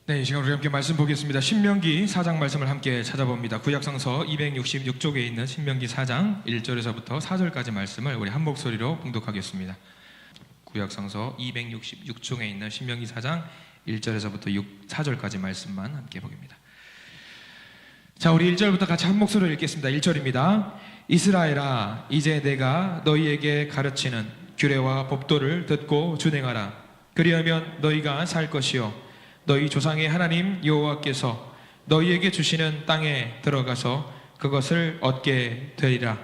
네, 이 시간 우리 함께 말씀 보겠습니다. 신명기 4장 말씀을 함께 찾아봅니다. 구약성서 266쪽에 있는 신명기 4장 1절에서부터 4절까지 말씀을 우리 한 목소리로 봉독하겠습니다. 구약성서 266쪽에 있는 신명기 4장 1절에서부터 4절까지 말씀만 함께 보겠습니다. 자, 우리 1절부터 같이 한 목소리로 읽겠습니다. 1절입니다. 이스라엘아, 이제 내가 너희에게 가르치는 규례와 법도를 듣고 준행하라. 그리하면 너희가 살 것이요 너희 조상의 하나님 여호와께서 너희에게 주시는 땅에 들어가서 그것을 얻게 되리라.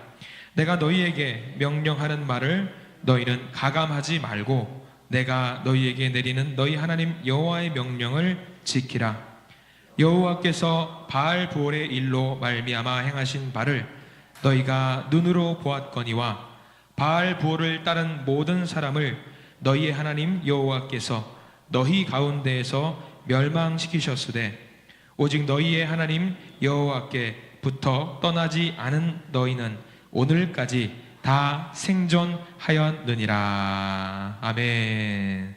내가 너희에게 명령하는 말을 너희는 가감하지 말고 내가 너희에게 내리는 너희 하나님 여호와의 명령을 지키라. 여호와께서 바알 부올의 일로 말미암아 행하신 바를 너희가 눈으로 보았거니와 바알 부올을 따른 모든 사람을 너희의 하나님 여호와께서 너희 가운데에서 멸망시키셨으되 오직 너희의 하나님 여호와께부터 떠나지 않은 너희는 오늘까지 다 생존하였느니라. 아멘.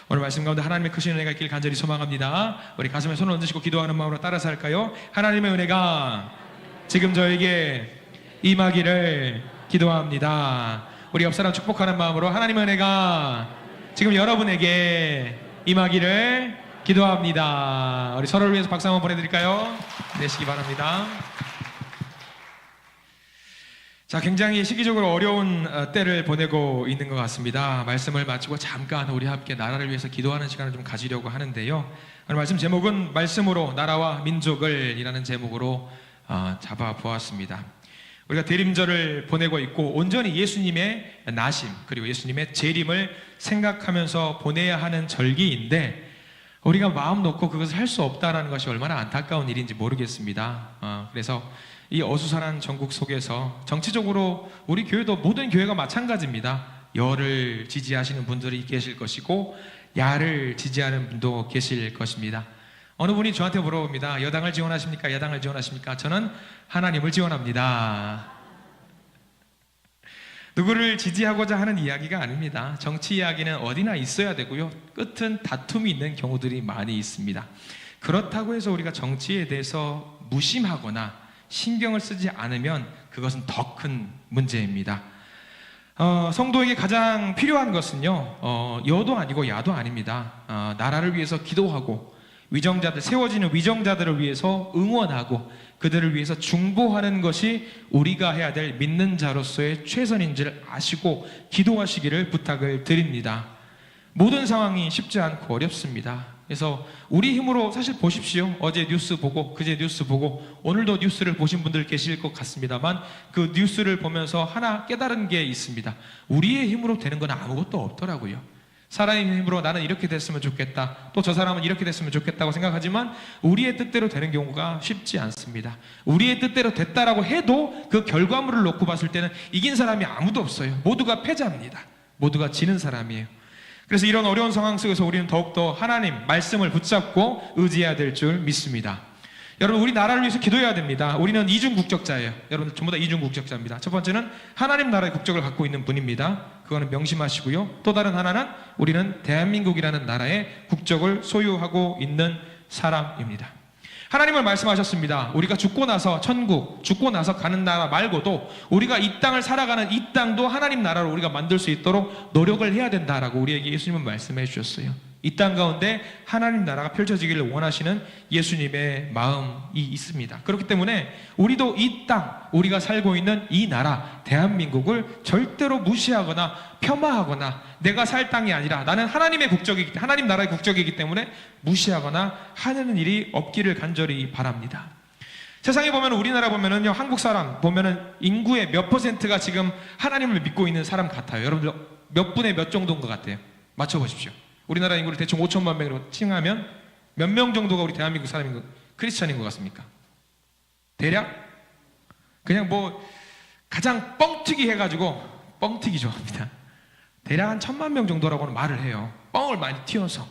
오늘 말씀 가운데 하나님의 크신 은혜가 있길 간절히 소망합니다. 우리 가슴에 손을 얹으시고 기도하는 마음으로 따라서 할까요? 하나님의 은혜가 지금 저에게 임하기를 기도합니다. 우리 옆 사람 축복하는 마음으로 하나님의 은혜가 지금 여러분에게 임하기를 기도합니다. 우리 서로를 위해서 박수 한번 보내드릴까요? 내시기 바랍니다. 자, 굉장히 시기적으로 어려운 때를 보내고 있는 것 같습니다. 말씀을 마치고 잠깐 우리 함께 나라를 위해서 기도하는 시간을 좀 가지려고 하는데요. 오늘 말씀 제목은 말씀으로 나라와 민족을 이라는 제목으로 잡아보았습니다. 우리가 대림절을 보내고 있고 온전히 예수님의 나심 그리고 예수님의 재림을 생각하면서 보내야 하는 절기인데 우리가 마음 놓고 그것을 할 수 없다는 것이 얼마나 안타까운 일인지 모르겠습니다. 그래서 이 어수선한 전국 속에서 정치적으로 우리 교회도 모든 교회가 마찬가지입니다. 여를 지지하시는 분들이 계실 것이고 야를 지지하는 분도 계실 것입니다. 어느 분이 저한테 물어봅니다. 여당을 지원하십니까? 야당을 지원하십니까? 저는 하나님을 지원합니다. 누구를 지지하고자 하는 이야기가 아닙니다. 정치 이야기는 어디나 있어야 되고요. 끝은 다툼이 있는 경우들이 많이 있습니다. 그렇다고 해서 우리가 정치에 대해서 무심하거나 신경을 쓰지 않으면 그것은 더 큰 문제입니다. 성도에게 가장 필요한 것은요, 여도 아니고 야도 아닙니다. 나라를 위해서 기도하고 위정자들, 세워지는 위정자들을 위해서 응원하고 그들을 위해서 중보하는 것이 우리가 해야 될 믿는 자로서의 최선인 줄 아시고 기도하시기를 부탁을 드립니다. 모든 상황이 쉽지 않고 어렵습니다. 그래서 우리 힘으로 사실 보십시오. 어제 뉴스 보고 그제 뉴스 보고 오늘도 뉴스를 보신 분들 계실 것 같습니다만 그 뉴스를 보면서 하나 깨달은 게 있습니다. 우리의 힘으로 되는 건 아무것도 없더라고요. 사람의 힘으로 나는 이렇게 됐으면 좋겠다, 또 저 사람은 이렇게 됐으면 좋겠다고 생각하지만 우리의 뜻대로 되는 경우가 쉽지 않습니다. 우리의 뜻대로 됐다라고 해도 그 결과물을 놓고 봤을 때는 이긴 사람이 아무도 없어요. 모두가 패자입니다. 모두가 지는 사람이에요. 그래서 이런 어려운 상황 속에서 우리는 더욱더 하나님 말씀을 붙잡고 의지해야 될 줄 믿습니다. 여러분, 우리 나라를 위해서 기도해야 됩니다. 우리는 이중 국적자예요. 여러분들 전부 다 이중 국적자입니다. 첫 번째는 하나님 나라의 국적을 갖고 있는 분입니다. 그거는 명심하시고요. 또 다른 하나는 우리는 대한민국이라는 나라의 국적을 소유하고 있는 사람입니다. 하나님은 말씀하셨습니다. 우리가 죽고 나서 천국, 죽고 나서 가는 나라 말고도 우리가 이 땅을 살아가는 이 땅도 하나님 나라로 우리가 만들 수 있도록 노력을 해야 된다라고 우리에게 예수님은 말씀해 주셨어요. 이 땅 가운데 하나님 나라가 펼쳐지기를 원하시는 예수님의 마음이 있습니다. 그렇기 때문에 우리도 이 땅, 우리가 살고 있는 이 나라, 대한민국을 절대로 무시하거나 폄하하거나 내가 살 땅이 아니라 나는 하나님의 국적이기 때문에, 하나님 나라의 국적이기 때문에 무시하거나 하는 일이 없기를 간절히 바랍니다. 세상에 보면 우리나라 보면은요, 한국 사람 보면은 인구의 몇 %가 지금 하나님을 믿고 있는 사람 같아요. 여러분들 몇 분의 몇 정도인 것 같아요? 맞춰보십시오. 우리나라 인구를 대충 5천만 명으로 칭하면 몇 명 정도가 우리 대한민국 사람인 크리스찬인 것 같습니까? 대략? 그냥 뭐 가장 뻥튀기 해가지고 뻥튀기 좋아합니다. 대략 한 1,000만 명 정도라고는 말을 해요. 뻥을 많이 튀어서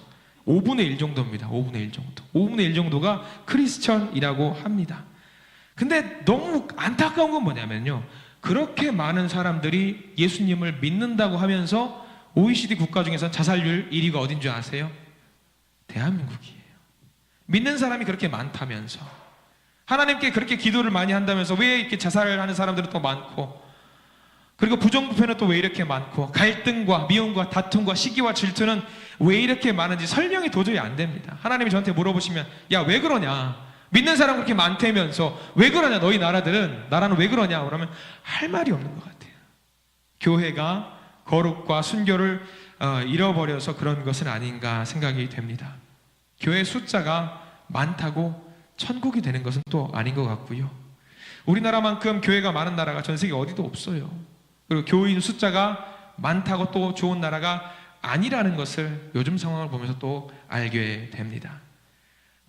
5분의 1 정도입니다. 5분의 1 정도. 5분의 1 정도가 크리스천이라고 합니다. 근데 너무 안타까운 건 뭐냐면요, 그렇게 많은 사람들이 예수님을 믿는다고 하면서 OECD 국가 중에서 자살률 1위가 어딘 줄 아세요? 대한민국이에요. 믿는 사람이 그렇게 많다면서, 하나님께 그렇게 기도를 많이 한다면서 왜 이렇게 자살을 하는 사람들은 또 많고, 그리고 부정부패는 또 왜 이렇게 많고, 갈등과 미움과 다툼과 시기와 질투는 왜 이렇게 많은지 설명이 도저히 안 됩니다. 하나님이 저한테 물어보시면 야 왜 그러냐, 믿는 사람 그렇게 많다면서 왜 그러냐, 너희 나라는 왜 그러냐 그러면 할 말이 없는 것 같아요. 교회가 거룩과 순교를 잃어버려서 그런 것은 아닌가 생각이 됩니다. 교회 숫자가 많다고 천국이 되는 것은 또 아닌 것 같고요. 우리나라만큼 교회가 많은 나라가 전 세계 어디도 없어요. 그리고 교인 숫자가 많다고 또 좋은 나라가 아니라는 것을 요즘 상황을 보면서 또 알게 됩니다.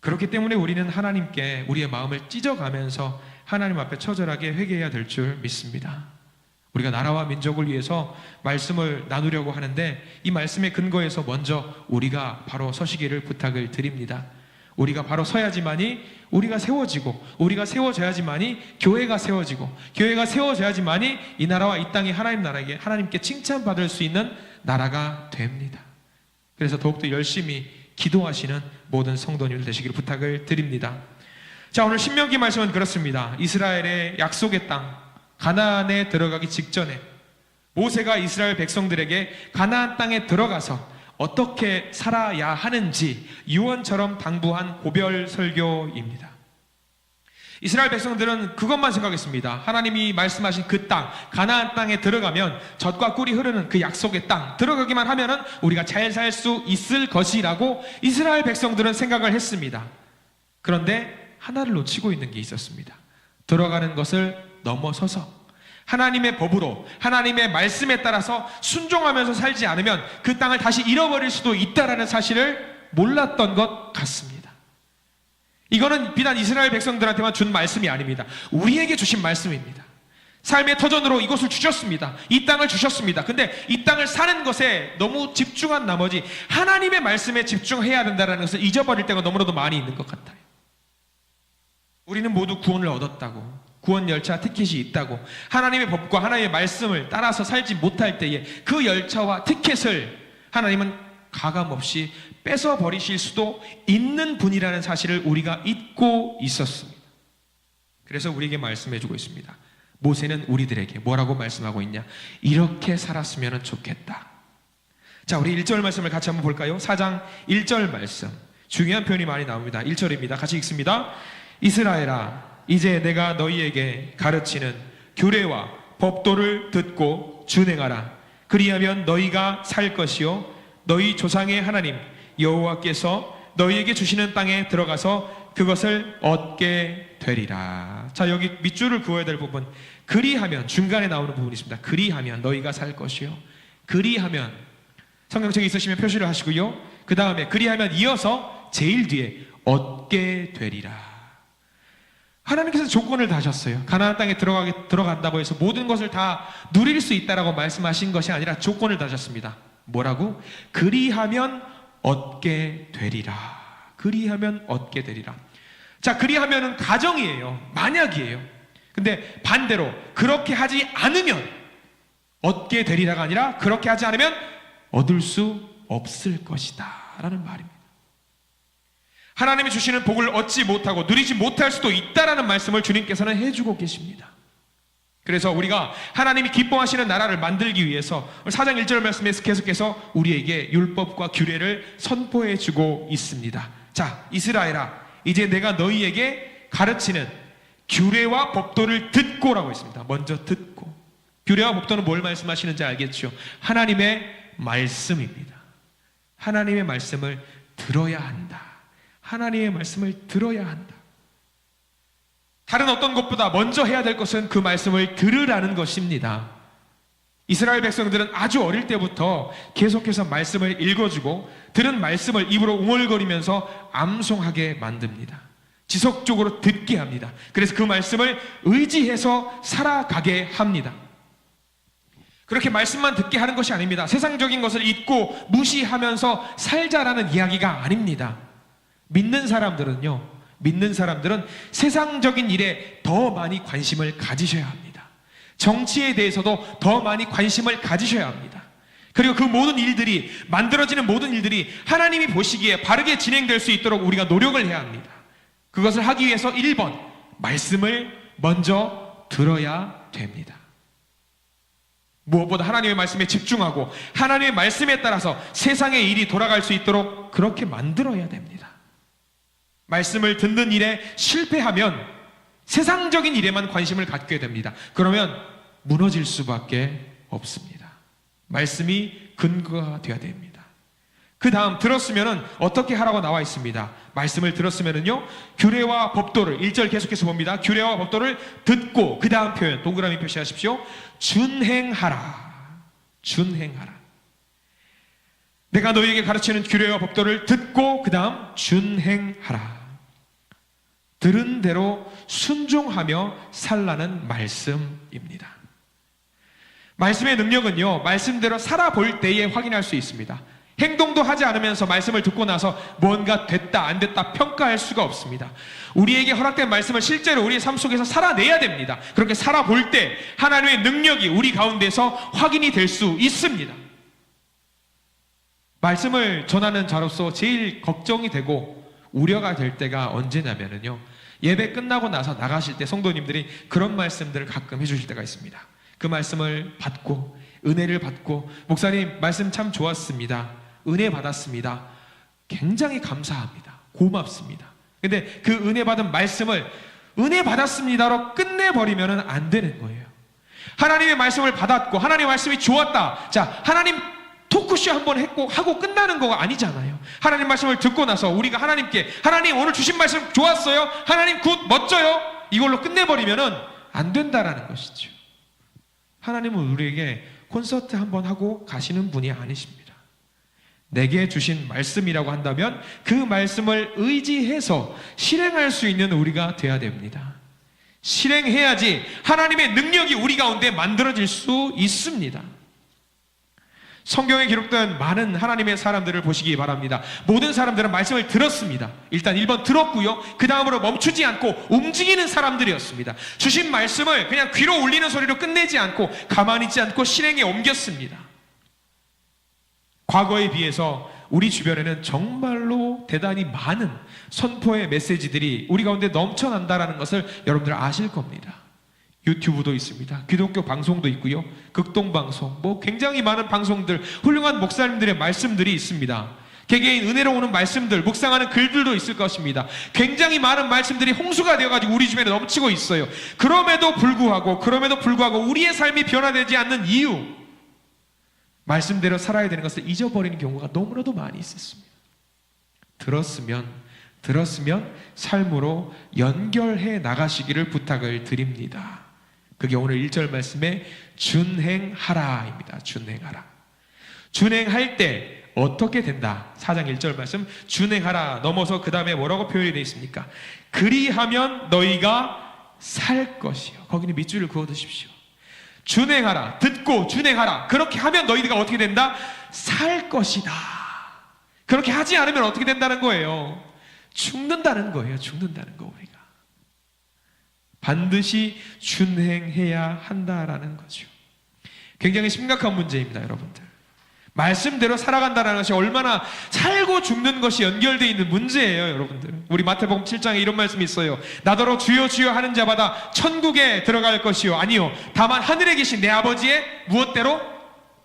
그렇기 때문에 우리는 하나님께 우리의 마음을 찢어가면서 하나님 앞에 처절하게 회개해야 될 줄 믿습니다. 우리가 나라와 민족을 위해서 말씀을 나누려고 하는데 이 말씀의 근거에서 먼저 우리가 바로 서시기를 부탁을 드립니다. 우리가 바로 서야지만이 우리가 세워지고, 우리가 세워져야지만이 교회가 세워지고, 교회가 세워져야지만이 이 나라와 이 땅이 하나님 나라에게 하나님께 칭찬받을 수 있는 나라가 됩니다. 그래서 더욱더 열심히 기도하시는 모든 성도님들 되시기를 부탁을 드립니다. 자, 오늘 신명기 말씀은 그렇습니다. 이스라엘의 약속의 땅 가나안에 들어가기 직전에 모세가 이스라엘 백성들에게 가나안 땅에 들어가서 어떻게 살아야 하는지 유언처럼 당부한 고별 설교입니다. 이스라엘 백성들은 그것만 생각했습니다. 하나님이 말씀하신 그 땅, 가나안 땅에 들어가면 젖과 꿀이 흐르는 그 약속의 땅 들어가기만 하면은 우리가 잘 살 수 있을 것이라고 이스라엘 백성들은 생각을 했습니다. 그런데 하나를 놓치고 있는 게 있었습니다. 들어가는 것을 넘어서서 하나님의 법으로, 하나님의 말씀에 따라서 순종하면서 살지 않으면 그 땅을 다시 잃어버릴 수도 있다는 사실을 몰랐던 것 같습니다. 이거는 비단 이스라엘 백성들한테만 준 말씀이 아닙니다. 우리에게 주신 말씀입니다. 삶의 터전으로 이곳을 주셨습니다. 이 땅을 주셨습니다. 근데 이 땅을 사는 것에 너무 집중한 나머지 하나님의 말씀에 집중해야 된다는 것을 잊어버릴 때가 너무나도 많이 있는 것 같아요. 우리는 모두 구원을 얻었다고, 구원 열차 티켓이 있다고, 하나님의 법과 하나님의 말씀을 따라서 살지 못할 때에 그 열차와 티켓을 하나님은 가감없이 뺏어버리실 수도 있는 분이라는 사실을 우리가 잊고 있었습니다. 그래서 우리에게 말씀해주고 있습니다. 모세는 우리들에게 뭐라고 말씀하고 있냐, 이렇게 살았으면 좋겠다. 자, 우리 1절 말씀을 같이 한번 볼까요? 4장 1절 말씀, 중요한 표현이 많이 나옵니다. 1절입니다. 같이 읽습니다. 이스라엘아, 이제 내가 너희에게 가르치는 규례와 법도를 듣고 준행하라. 그리하면 너희가 살 것이요 너희 조상의 하나님 여호와께서 너희에게 주시는 땅에 들어가서 그것을 얻게 되리라. 자, 여기 밑줄을 그어야 될 부분, 그리하면, 중간에 나오는 부분이 있습니다. 그리하면 너희가 살 것이요, 그리하면, 성경책에 있으시면 표시를 하시고요, 그 다음에 그리하면 이어서 제일 뒤에 얻게 되리라. 하나님께서 조건을 다셨어요. 가나안 땅에 들어간다고 해서 모든 것을 다 누릴 수 있다라고 말씀하신 것이 아니라 조건을 다셨습니다. 뭐라고? 그리하면 얻게 되리라. 그리하면 얻게 되리라. 자, 그리하면은 가정이에요. 만약이에요. 근데 반대로 그렇게 하지 않으면 얻게 되리라가 아니라 그렇게 하지 않으면 얻을 수 없을 것이다 라는 말입니다. 하나님이 주시는 복을 얻지 못하고 누리지 못할 수도 있다라는 말씀을 주님께서는 해주고 계십니다. 그래서 우리가 하나님이 기뻐하시는 나라를 만들기 위해서 4장 1절 말씀에서 계속해서 우리에게 율법과 규례를 선포해주고 있습니다. 자, 이스라엘아, 이제 내가 너희에게 가르치는 규례와 법도를 듣고라고 했습니다. 먼저 듣고. 규례와 법도는 뭘 말씀하시는지 알겠죠? 하나님의 말씀입니다. 하나님의 말씀을 들어야 한다. 하나님의 말씀을 들어야 한다. 다른 어떤 것보다 먼저 해야 될 것은 그 말씀을 들으라는 것입니다. 이스라엘 백성들은 아주 어릴 때부터 계속해서 말씀을 읽어주고 들은 말씀을 입으로 웅얼거리면서 암송하게 만듭니다. 지속적으로 듣게 합니다. 그래서 그 말씀을 의지해서 살아가게 합니다. 그렇게 말씀만 듣게 하는 것이 아닙니다. 세상적인 것을 잊고 무시하면서 살자라는 이야기가 아닙니다. 믿는 사람들은 세상적인 일에 더 많이 관심을 가지셔야 합니다. 정치에 대해서도 더 많이 관심을 가지셔야 합니다. 그리고 그 모든 일들이, 만들어지는 모든 일들이 하나님이 보시기에 바르게 진행될 수 있도록 우리가 노력을 해야 합니다. 그것을 하기 위해서 1번, 말씀을 먼저 들어야 됩니다. 무엇보다 하나님의 말씀에 집중하고 하나님의 말씀에 따라서 세상의 일이 돌아갈 수 있도록 그렇게 만들어야 됩니다. 말씀을 듣는 일에 실패하면 세상적인 일에만 관심을 갖게 됩니다. 그러면 무너질 수밖에 없습니다. 말씀이 근거가 되어야 됩니다. 그 다음 들었으면은 어떻게 하라고 나와 있습니다. 말씀을 들었으면은요, 규례와 법도를 1절 계속해서 봅니다. 규례와 법도를 듣고, 그 다음 표현 동그라미 표시하십시오. 준행하라. 준행하라. 내가 너희에게 가르치는 규례와 법도를 듣고 그 다음 준행하라. 들은 대로 순종하며 살라는 말씀입니다. 말씀의 능력은요, 말씀대로 살아볼 때에 확인할 수 있습니다. 행동도 하지 않으면서 말씀을 듣고 나서 뭔가 됐다 안 됐다 평가할 수가 없습니다. 우리에게 허락된 말씀을 실제로 우리의 삶 속에서 살아내야 됩니다. 그렇게 살아볼 때 하나님의 능력이 우리 가운데서 확인이 될 수 있습니다. 말씀을 전하는 자로서 제일 걱정이 되고 우려가 될 때가 언제냐면요, 예배 끝나고 나서 나가실 때 성도님들이 그런 말씀들을 가끔 해주실 때가 있습니다. 그 말씀을 받고 은혜를 받고, 목사님 말씀 참 좋았습니다, 은혜 받았습니다, 굉장히 감사합니다, 고맙습니다. 근데 그 은혜 받은 말씀을 은혜 받았습니다로 끝내버리면 안 되는 거예요. 하나님의 말씀을 받았고 하나님의 말씀이 좋았다, 자, 하나님 토크쇼 한번 하고 끝나는 거가 아니잖아요. 하나님 말씀을 듣고 나서 우리가 하나님께, 하나님 오늘 주신 말씀 좋았어요, 하나님 굿 멋져요, 이걸로 끝내버리면 안 된다라는 것이죠. 하나님은 우리에게 콘서트 한번 하고 가시는 분이 아니십니다. 내게 주신 말씀이라고 한다면 그 말씀을 의지해서 실행할 수 있는 우리가 되어야 됩니다. 실행해야지 하나님의 능력이 우리 가운데 만들어질 수 있습니다. 성경에 기록된 많은 하나님의 사람들을 보시기 바랍니다. 모든 사람들은 말씀을 들었습니다. 일단 1번 들었고요, 그 다음으로 멈추지 않고 움직이는 사람들이었습니다. 주신 말씀을 그냥 귀로 울리는 소리로 끝내지 않고 가만히 있지 않고 실행에 옮겼습니다. 과거에 비해서 우리 주변에는 정말로 대단히 많은 선포의 메시지들이 우리 가운데 넘쳐난다는 것을 여러분들 아실 겁니다. 유튜브도 있습니다. 기독교 방송도 있고요, 극동방송, 굉장히 많은 방송들, 훌륭한 목사님들의 말씀들이 있습니다. 개개인 은혜로 오는 말씀들, 묵상하는 글들도 있을 것입니다. 굉장히 많은 말씀들이 홍수가 되어가지고 우리 주변에 넘치고 있어요. 그럼에도 불구하고 우리의 삶이 변화되지 않는 이유, 말씀대로 살아야 되는 것을 잊어버리는 경우가 너무나도 많이 있었습니다. 들었으면 삶으로 연결해 나가시기를 부탁을 드립니다. 그게 오늘 1절 말씀의 준행하라입니다. 준행하라. 준행할 때 어떻게 된다? 4장 1절 말씀, 준행하라 넘어서 그 다음에 뭐라고 표현이 되어 있습니까? 그리하면 너희가 살 것이요. 거기는 밑줄을 그어 두십시오. 준행하라, 듣고 준행하라. 그렇게 하면 너희가 어떻게 된다? 살 것이다. 그렇게 하지 않으면 어떻게 된다는 거예요? 죽는다는 거예요. 죽는다는 거. 우리가 반드시 준행해야 한다라는 거죠. 굉장히 심각한 문제입니다, 여러분들. 말씀대로 살아간다는 것이 얼마나 살고 죽는 것이 연결되어 있는 문제예요, 여러분들. 우리 마태복음 7장에 이런 말씀이 있어요. 나더러 주여 주여 하는 자마다 천국에 들어갈 것이요, 아니요 다만 하늘에 계신 내 아버지의 무엇대로?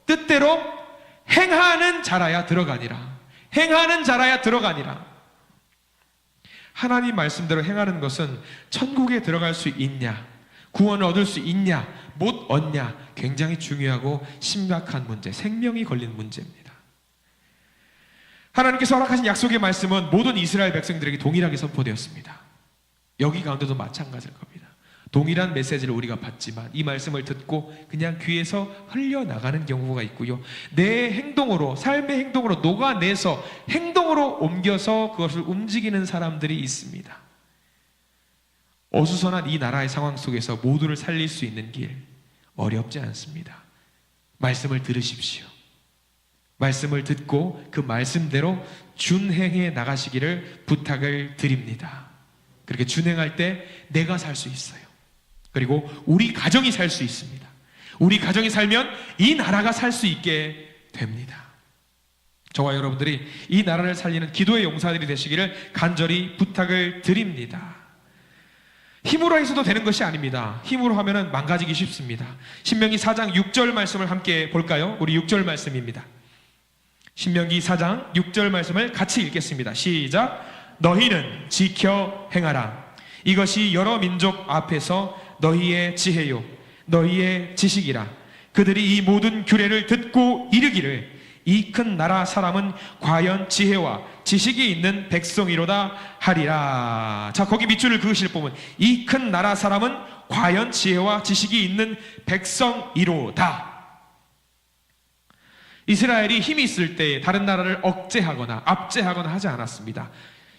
뜻대로 행하는 자라야 들어가니라. 행하는 자라야 들어가니라. 하나님 말씀대로 행하는 것은 천국에 들어갈 수 있냐, 구원을 얻을 수 있냐, 못 얻냐, 굉장히 중요하고 심각한 문제, 생명이 걸린 문제입니다. 하나님께서 허락하신 약속의 말씀은 모든 이스라엘 백성들에게 동일하게 선포되었습니다. 여기 가운데도 마찬가지일 겁니다. 동일한 메시지를 우리가 받지만 이 말씀을 듣고 그냥 귀에서 흘려나가는 경우가 있고요, 내 행동으로, 삶의 행동으로 녹아내서 행동으로 옮겨서 그것을 움직이는 사람들이 있습니다. 어수선한 이 나라의 상황 속에서 모두를 살릴 수 있는 길 어렵지 않습니다. 말씀을 들으십시오. 말씀을 듣고 그 말씀대로 준행해 나가시기를 부탁을 드립니다. 그렇게 준행할 때 내가 살 수 있어요. 그리고 우리 가정이 살 수 있습니다. 우리 가정이 살면 이 나라가 살 수 있게 됩니다. 저와 여러분들이 이 나라를 살리는 기도의 용사들이 되시기를 간절히 부탁을 드립니다. 힘으로 해서도 되는 것이 아닙니다. 힘으로 하면은 망가지기 쉽습니다. 신명기 4장 6절 말씀을 함께 볼까요? 우리 6절 말씀입니다. 신명기 4장 6절 말씀을 같이 읽겠습니다. 시작. 너희는 지켜 행하라. 이것이 여러 민족 앞에서 너희의 지혜요 너희의 지식이라. 그들이 이 모든 규례를 듣고 이르기를 이 큰 나라 사람은 과연 지혜와 지식이 있는 백성이로다 하리라. 자, 거기 밑줄을 그으실 보면 이 큰 나라 사람은 과연 지혜와 지식이 있는 백성이로다. 이스라엘이 힘이 있을 때 다른 나라를 억제하거나 압제하거나 하지 않았습니다.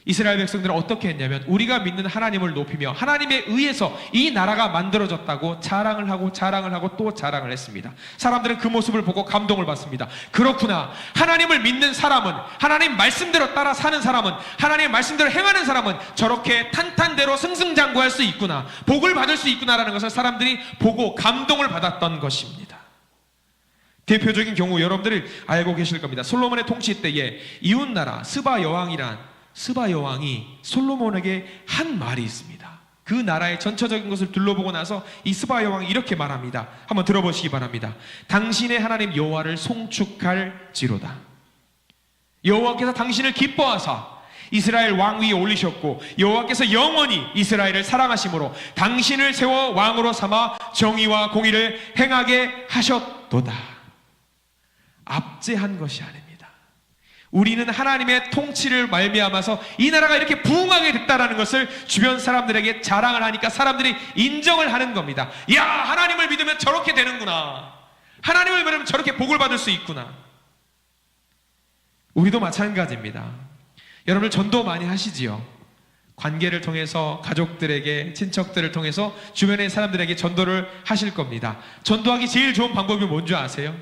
이스라엘 백성들은 어떻게 했냐면 우리가 믿는 하나님을 높이며 하나님에 의해서 이 나라가 만들어졌다고 자랑을 하고 또 자랑을 했습니다. 사람들은 그 모습을 보고 감동을 받습니다. 그렇구나. 하나님을 믿는 사람은, 하나님 말씀대로 따라 사는 사람은, 하나님 말씀대로 행하는 사람은 저렇게 탄탄대로 승승장구할 수 있구나, 복을 받을 수 있구나라는 것을 사람들이 보고 감동을 받았던 것입니다. 대표적인 경우 여러분들이 알고 계실 겁니다. 솔로몬의 통치 때에 이웃나라 스바 여왕이 솔로몬에게 한 말이 있습니다. 그 나라의 전체적인 것을 둘러보고 나서 이 스바 여왕이 이렇게 말합니다. 한번 들어보시기 바랍니다. 당신의 하나님 여호와를 송축할지로다. 여호와께서 당신을 기뻐하사 이스라엘 왕 위에 올리셨고 여호와께서 영원히 이스라엘을 사랑하심으로 당신을 세워 왕으로 삼아 정의와 공의를 행하게 하셨도다. 압제한 것이 아닙니다. 우리는 하나님의 통치를 말미암아서 이 나라가 이렇게 부흥하게 됐다라는 것을 주변 사람들에게 자랑을 하니까 사람들이 인정을 하는 겁니다. 야, 하나님을 믿으면 저렇게 되는구나. 하나님을 믿으면 저렇게 복을 받을 수 있구나. 우리도 마찬가지입니다. 여러분들 전도 많이 하시지요. 관계를 통해서 가족들에게, 친척들을 통해서 주변의 사람들에게 전도를 하실 겁니다. 전도하기 제일 좋은 방법이 뭔지 아세요?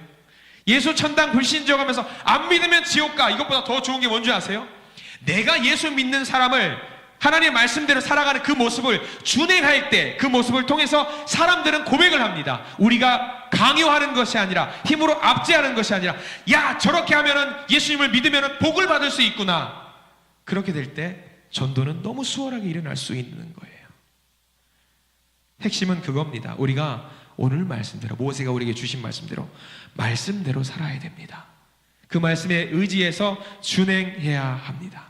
예수 천당 불신자하면서 안 믿으면 지옥 가. 이것보다 더 좋은 게 뭔지 아세요? 내가 예수 믿는 사람을 하나님의 말씀대로 살아가는 그 모습을 준행할 때 그 모습을 통해서 사람들은 고백을 합니다. 우리가 강요하는 것이 아니라 힘으로 압제하는 것이 아니라 야, 저렇게 하면은 예수님을 믿으면은 복을 받을 수 있구나. 그렇게 될 때 전도는 너무 수월하게 일어날 수 있는 거예요. 핵심은 그겁니다. 우리가 오늘 말씀대로, 모세가 우리에게 주신 말씀대로 살아야 됩니다. 그 말씀에 의지해서 준행해야 합니다.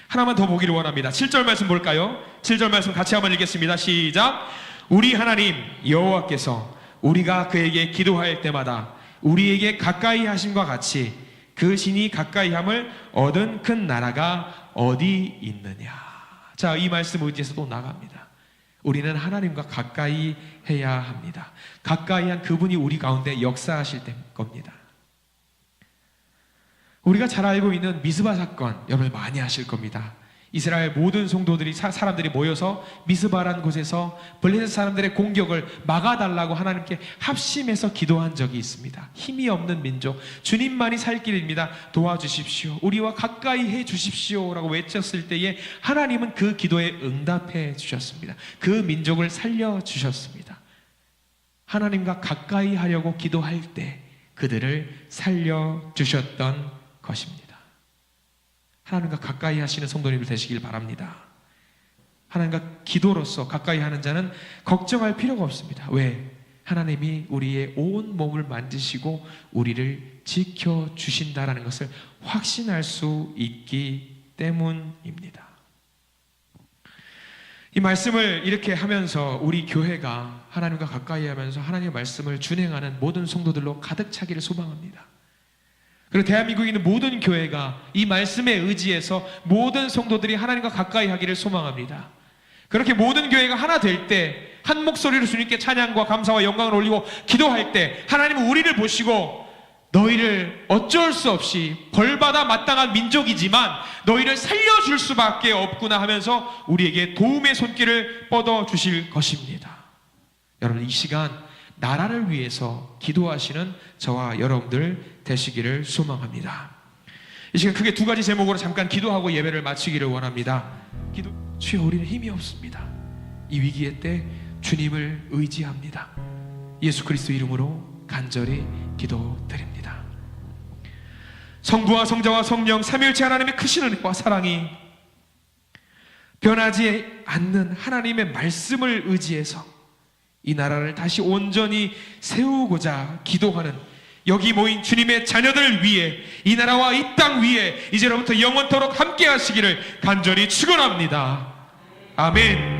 하나만 더 보기를 원합니다. 7절 말씀 볼까요? 7절 말씀 같이 한번 읽겠습니다. 시작. 우리 하나님 여호와께서 우리가 그에게 기도할 때마다 우리에게 가까이 하심과 같이 그 신이 가까이 함을 얻은 큰 나라가 어디 있느냐. 자, 이 말씀 의지해서 또 나갑니다. 우리는 하나님과 가까이 해야 합니다. 가까이 한 그분이 우리 가운데 역사하실 겁니다. 우리가 잘 알고 있는 미스바 사건, 여러분 많이 아실 겁니다. 이스라엘 모든 성도들이, 사람들이 모여서 미스바라는 곳에서 블레셋 사람들의 공격을 막아달라고 하나님께 합심해서 기도한 적이 있습니다. 힘이 없는 민족, 주님만이 살 길입니다. 도와주십시오. 우리와 가까이 해 주십시오 라고 외쳤을 때에 하나님은 그 기도에 응답해 주셨습니다. 그 민족을 살려주셨습니다. 하나님과 가까이 하려고 기도할 때 그들을 살려주셨던 것입니다. 하나님과 가까이 하시는 성도님들 되시길 바랍니다. 하나님과 기도로서 가까이 하는 자는 걱정할 필요가 없습니다. 왜? 하나님이 우리의 온 몸을 만지시고 우리를 지켜주신다라는 것을 확신할 수 있기 때문입니다. 이 말씀을 이렇게 하면서 우리 교회가 하나님과 가까이 하면서 하나님의 말씀을 준행하는 모든 성도들로 가득 차기를 소망합니다. 그리고 대한민국에 있는 모든 교회가 이 말씀에 의지해서 모든 성도들이 하나님과 가까이 하기를 소망합니다. 그렇게 모든 교회가 하나 될 때 한 목소리로 주님께 찬양과 감사와 영광을 올리고 기도할 때 하나님은 우리를 보시고 너희를 어쩔 수 없이 벌받아 마땅한 민족이지만 너희를 살려줄 수밖에 없구나 하면서 우리에게 도움의 손길을 뻗어주실 것입니다. 여러분, 이 시간 나라를 위해서 기도하시는 저와 여러분들 되시기를 소망합니다. 이 시간 크게 두 가지 제목으로 잠깐 기도하고 예배를 마치기를 원합니다. 주여, 우리는 힘이 없습니다. 이 위기의 때 주님을 의지합니다. 예수 그리스도 이름으로 간절히 기도드립니다. 성부와 성자와 성령 삼위일체 하나님의 크신 은혜와 사랑이 변하지 않는 하나님의 말씀을 의지해서 이 나라를 다시 온전히 세우고자 기도하는 여기 모인 주님의 자녀들 위해 이 나라와 이 땅 위에 이제로부터 영원토록 함께 하시기를 간절히 축원합니다. 아멘.